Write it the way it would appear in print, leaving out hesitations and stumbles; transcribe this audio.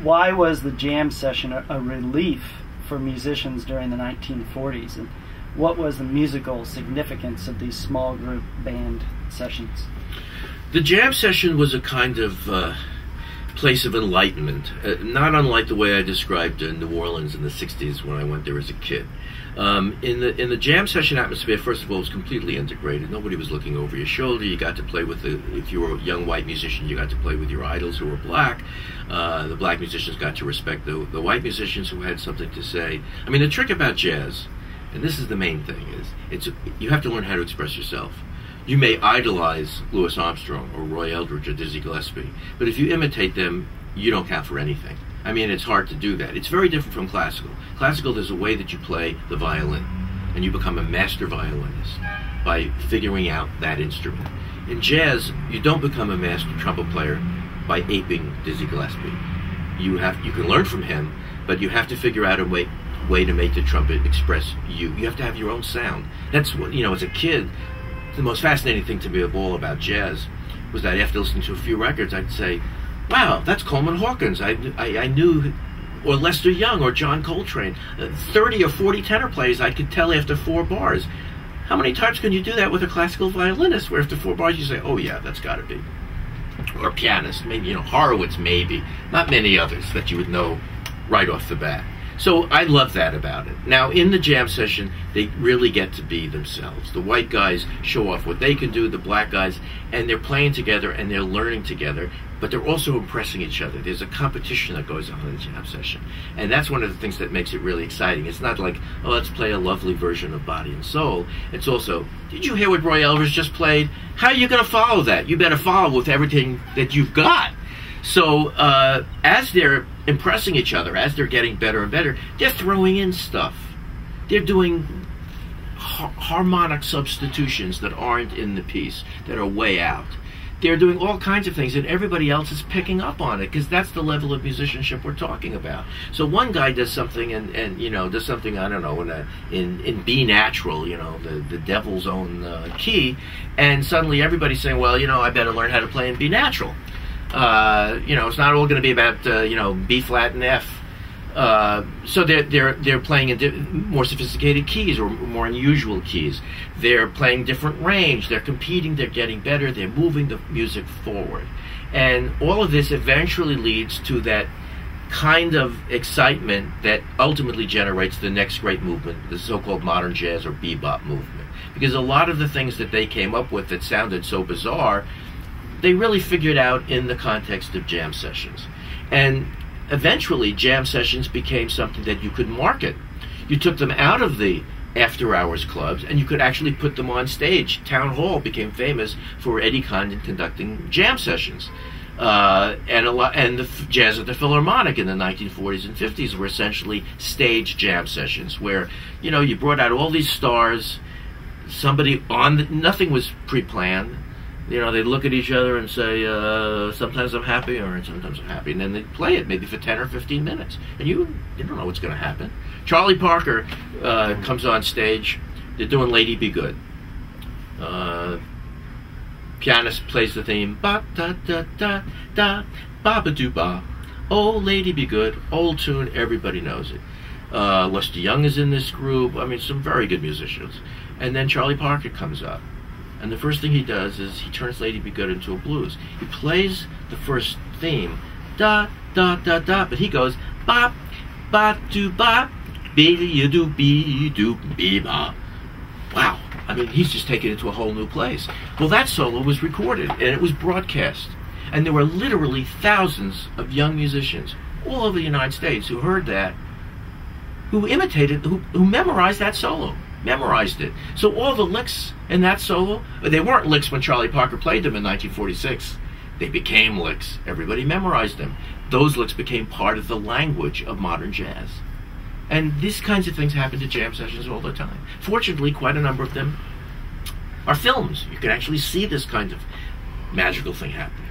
why was the jam session a relief for musicians during the 1940s, and what was the musical significance of these small group band sessions? The jam session was a kind of place of enlightenment, not unlike the way I described New Orleans in the 60s when I went there as a kid. In the jam session atmosphere, first of all, it was completely integrated. Nobody was looking over your shoulder. You got to play with if you were a young white musician, you got to play with your idols who were black. The black musicians got to respect the white musicians who had something to say. I mean, the trick about jazz, and this is the main thing, is you have to learn how to express yourself. You may idolize Louis Armstrong or Roy Eldridge or Dizzy Gillespie, but if you imitate them, you don't count for anything. I mean, it's hard to do that. It's very different from classical. Classical, there's a way that you play the violin, and you become a master violinist by figuring out that instrument. In jazz, you don't become a master trumpet player by aping Dizzy Gillespie. You can learn from him, but you have to figure out a way to make the trumpet express you. You have to have your own sound. That's what, as a kid, the most fascinating thing to me of all about jazz was that after listening to a few records, I'd say, wow, that's Coleman Hawkins. I knew, or Lester Young, or John Coltrane. 30 or 40 tenor plays I could tell after 4 bars. How many times can you do that with a classical violinist, where after 4 bars you say, oh yeah, that's got to be? Or a pianist, maybe, Horowitz, maybe. Not many others that you would know right off the bat. So I love that about it. Now, in the jam session, they really get to be themselves. The white guys show off what they can do, the black guys, and they're playing together and they're learning together, but they're also impressing each other. There's a competition that goes on in the jam session. And that's one of the things that makes it really exciting. It's not like, oh, let's play a lovely version of Body and Soul. It's also, did you hear what Roy Eldridge just played? How are you going to follow that? You better follow with everything that you've got. So as they're impressing each other, as they're getting better and better, they're throwing in stuff. They're doing harmonic substitutions that aren't in the piece, that are way out. They're doing all kinds of things, and everybody else is picking up on it, because that's the level of musicianship we're talking about. So one guy does something, and does something, I don't know, in B natural, the devil's own key, and suddenly everybody's saying, well, I better learn how to play in B natural. It's not all going to be about B flat and F. So they're playing in more sophisticated keys or more unusual keys. They're playing different range. They're competing. They're getting better. They're moving the music forward, and all of this eventually leads to that kind of excitement that ultimately generates the next great movement, the so-called modern jazz or bebop movement. Because a lot of the things that they came up with that sounded so bizarre, they really figured out in the context of jam sessions. And eventually, jam sessions became something that you could market. You took them out of the after-hours clubs, and you could actually put them on stage. Town Hall became famous for Eddie Condon conducting jam sessions. And the Jazz at the Philharmonic in the 1940s and 50s were essentially stage jam sessions, where, you brought out all these stars, nothing was pre-planned. They'd look at each other and say, sometimes I'm happy, or sometimes I'm happy. And then they'd play it maybe for 10 or 15 minutes. And you don't know what's going to happen. Charlie Parker comes on stage. They're doing Lady Be Good. Pianist plays the theme. Ba-da-da-da-da, ba-ba-doo-ba. Oh, Lady Be Good. Old tune. Everybody knows it. Lester Young is in this group. I mean, some very good musicians. And then Charlie Parker comes up. And the first thing he does is he turns Lady Be Good into a blues. He plays the first theme, da da da da, but he goes ba ba do ba, be do be do be ba. Wow! I mean, he's just taken it to a whole new place. Well, that solo was recorded and it was broadcast, and there were literally thousands of young musicians all over the United States who heard that, who imitated, who memorized that solo. Memorized it. So all the licks in that solo, they weren't licks when Charlie Parker played them in 1946. They became licks. Everybody memorized them. Those licks became part of the language of modern jazz. And these kinds of things happen to jam sessions all the time. Fortunately, quite a number of them are films. You can actually see this kind of magical thing happen.